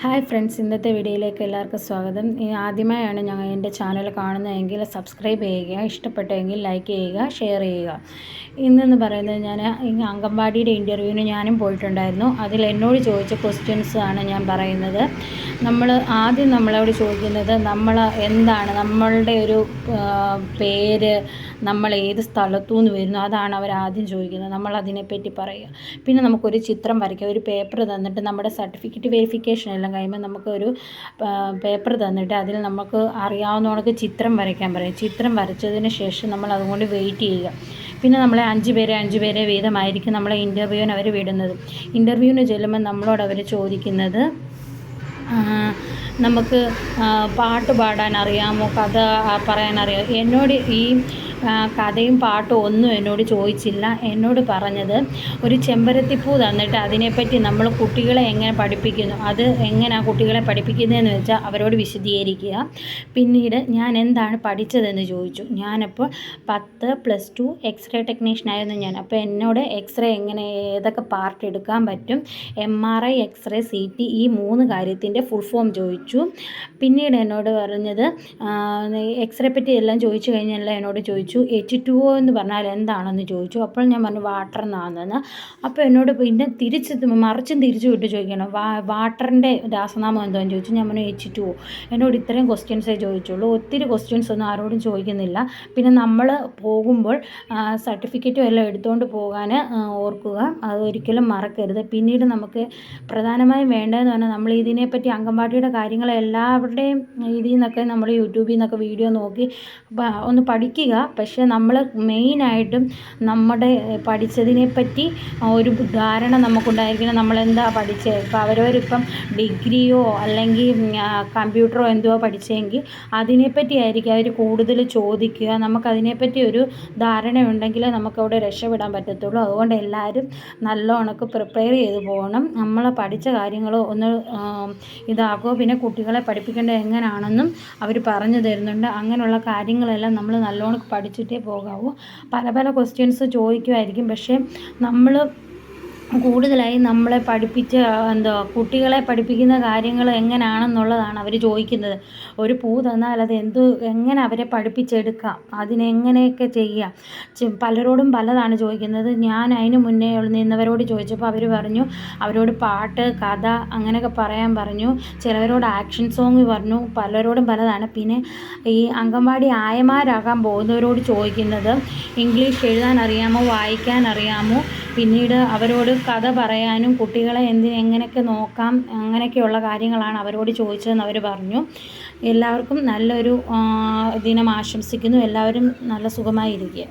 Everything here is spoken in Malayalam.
ഹായ് ഫ്രണ്ട്സ്, ഇന്നത്തെ വീഡിയോയിലേക്ക് എല്ലാവർക്കും സ്വാഗതം. ആദ്യമായാണ് ഞങ്ങൾ എൻ്റെ ചാനൽ കാണുന്നതെങ്കിൽ സബ്സ്ക്രൈബ് ചെയ്യുക, ഇഷ്ടപ്പെട്ടെങ്കിൽ ലൈക്ക് ചെയ്യുക, ഷെയർ ചെയ്യുക. ഇന്നെന്ന് പറയുന്നത് ഞാൻ അംഗൻവാടിയുടെ ഇൻ്റർവ്യൂവിന് ഞാനും പോയിട്ടുണ്ടായിരുന്നു. അതിൽ എന്നോട് ചോദിച്ച ക്വസ്റ്റ്യൻസ് ആണ് ഞാൻ പറയുന്നത്. നമ്മളോട് ചോദിക്കുന്നത് എന്താണ് നമ്മളുടെ ഒരു പേര്, നമ്മൾ ഏത് സ്ഥലത്തു നിന്ന് വരുന്നു, അതാണ് അവരാദ്യം ചോദിക്കുന്നത്. നമ്മൾ അതിനെപ്പറ്റി പറയുക. പിന്നെ നമുക്കൊരു ചിത്രം വരയ്ക്കുക. ഒരു പേപ്പർ തന്നിട്ട് നമ്മുടെ സർട്ടിഫിക്കറ്റ് വെരിഫിക്കേഷൻ എല്ലാം കഴിയുമ്പോൾ നമുക്കൊരു പേപ്പർ തന്നിട്ട് അതിൽ നമുക്ക് അറിയാവുന്ന കണക്ക് ചിത്രം വരയ്ക്കാൻ പറയും. ചിത്രം വരച്ചതിന് ശേഷം നമ്മൾ അതുകൊണ്ട് വെയിറ്റ് ചെയ്യുക. പിന്നെ നമ്മളെ 5 പേരെ വീതമായിരിക്കും നമ്മളെ ഇൻ്റർവ്യൂവിന് അവർ വിടുന്നത്. ഇൻ്റർവ്യൂവിന് ചെല്ലുമ്പോൾ നമ്മളോട് അവർ ചോദിക്കുന്നത്, നമുക്ക് പാട്ട് പാടാൻ അറിയാമോ, കഥ പറയാൻ അറിയാമോ. എന്നോട് ഈ കഥയും പാട്ടും ഒന്നും എന്നോട് ചോദിച്ചില്ല. എന്നോട് പറഞ്ഞത് ഒരു ചെമ്പരത്തിപ്പൂ തന്നിട്ട് അതിനെപ്പറ്റി നമ്മൾ കുട്ടികളെ എങ്ങനെ പഠിപ്പിക്കുന്നു, അത് എങ്ങനെയാണ് കുട്ടികളെ പഠിപ്പിക്കുന്നതെന്ന് വെച്ചാൽ അവരോട് വിശദീകരിക്കുക. പിന്നീട് ഞാൻ എന്താണ് പഠിച്ചതെന്ന് ചോദിച്ചു. ഞാനപ്പോൾ 10 +2 എക്സ്റേ ടെക്നീഷ്യനായിരുന്നു ഞാൻ. അപ്പോൾ എന്നോട് എക്സ്റേ എങ്ങനെ ഏതൊക്കെ പാർട്ട് എടുക്കാൻ പറ്റും, MRI, എക്സ്റേ, CT, ഈ 3 കാര്യത്തിൻ്റെ ഫുൾ ഫോം ചോദിച്ചു. പിന്നീട് എന്നോട് പറഞ്ഞത് എക്സ്റേ പറ്റി എല്ലാം ചോദിച്ചു കഴിഞ്ഞെല്ലാം എന്നോട് ചോദിച്ചു H2O എന്ന് പറഞ്ഞാൽ എന്താണെന്ന് ചോദിച്ചു. അപ്പോൾ ഞാൻ പറഞ്ഞു വാട്ടർ എന്നാണെന്ന്. അപ്പോൾ എന്നോട് പിന്നെ മറിച്ചും തിരിച്ചു വിട്ട് ചോദിക്കണം, വാട്ടറിൻ്റെ രാസനാമം എന്താണെന്ന് ചോദിച്ചു. ഞാൻ പറഞ്ഞു H2O. എന്നോട് ഇത്രയും ക്വസ്റ്റ്യൻസേ ചോദിച്ചുള്ളൂ. ഒത്തിരി ക്വസ്റ്റ്യൻസ് ഒന്നും ആരോടും ചോദിക്കുന്നില്ല. പിന്നെ നമ്മൾ പോകുമ്പോൾ സർട്ടിഫിക്കറ്റും എല്ലാം എടുത്തുകൊണ്ട് പോകാൻ ഓർക്കുക, അതൊരിക്കലും മറക്കരുത്. പിന്നീട് നമുക്ക് പ്രധാനമായും വേണ്ടതെന്ന് പറഞ്ഞാൽ നമ്മൾ ഇതിനെപ്പറ്റി അംഗൻവാടിയുടെ കാര്യങ്ങൾ എല്ലാവരുടെയും ഇതിൽ നിന്നൊക്കെ നമ്മൾ യൂട്യൂബിൽ നിന്നൊക്കെ വീഡിയോ നോക്കി ഒന്ന് പഠിക്കുക. പക്ഷേ നമ്മൾ മെയിനായിട്ടും നമ്മുടെ പഠിച്ചതിനെപ്പറ്റി ഒരു ധാരണ നമുക്കുണ്ടായിരിക്കണം. നമ്മളെന്താ പഠിച്ചത്. ഇപ്പോൾ അവരവരിപ്പം ഡിഗ്രിയോ അല്ലെങ്കിൽ കമ്പ്യൂട്ടറോ എന്തോ പഠിച്ചെങ്കിൽ അതിനെപ്പറ്റി ആയിരിക്കും അവർ കൂടുതൽ ചോദിക്കുക. നമുക്കതിനെപ്പറ്റി ഒരു ധാരണയുണ്ടെങ്കിൽ നമുക്കവിടെ രക്ഷപ്പെടാൻ പറ്റത്തുള്ളൂ. അതുകൊണ്ട് എല്ലാവരും നല്ലോണക്ക് പ്രിപ്പയർ ചെയ്ത് പോകണം. നമ്മൾ പഠിച്ച കാര്യങ്ങൾ ഒന്ന് ഇതാക്കുക. പിന്നെ കുട്ടികളെ പഠിപ്പിക്കേണ്ടത് എങ്ങനെയാണെന്നും അവർ പറഞ്ഞു തരുന്നുണ്ട്. അങ്ങനെയുള്ള കാര്യങ്ങളെല്ലാം നമ്മൾ നല്ലോണം പഠിച്ചിട്ടേ പോകാവൂ. പല ക്വസ്റ്റ്യൻസ് ചോദിക്കുമായിരിക്കും. പക്ഷേ നമ്മൾ കൂടുതലായി നമ്മളെ കുട്ടികളെ പഠിപ്പിക്കുന്ന കാര്യങ്ങൾ എങ്ങനെയാണെന്നുള്ളതാണ് അവർ ചോദിക്കുന്നത്. ഒരു പൂ തന്നാൽ അത് എങ്ങനെ അവരെ പഠിപ്പിച്ചെടുക്കാം, അതിനെങ്ങനെയൊക്കെ ചെയ്യാം. പലരോടും പലതാണ് ചോദിക്കുന്നത്. ഞാൻ അതിന് മുന്നേ നിന്നവരോട് ചോദിച്ചപ്പോൾ അവർ പറഞ്ഞു അവരോട് പാട്ട്, കഥ അങ്ങനെയൊക്കെ പറയാൻ പറഞ്ഞു. ചിലവരോട് ആക്ഷൻ സോങ് പറഞ്ഞു. പലരോടും പലതാണ്. പിന്നെ ഈ അംഗൻവാടി ആയമാരാകാൻ പോകുന്നവരോട് ചോദിക്കുന്നത് ഇംഗ്ലീഷ് എഴുതാൻ അറിയാമോ, വായിക്കാൻ അറിയാമോ. പിന്നീട് അവരോട് കഥ പറയാനും കുട്ടികളെ എങ്ങനെയൊക്കെ നോക്കാം, അങ്ങനെയൊക്കെയുള്ള കാര്യങ്ങളാണ് അവരോട് ചോദിച്ചതെന്ന് അവർ പറഞ്ഞു. എല്ലാവർക്കും നല്ലൊരു ദിനം ആശംസിക്കുന്നു. എല്ലാവരും നല്ല സുഖമായിരിക്കുക.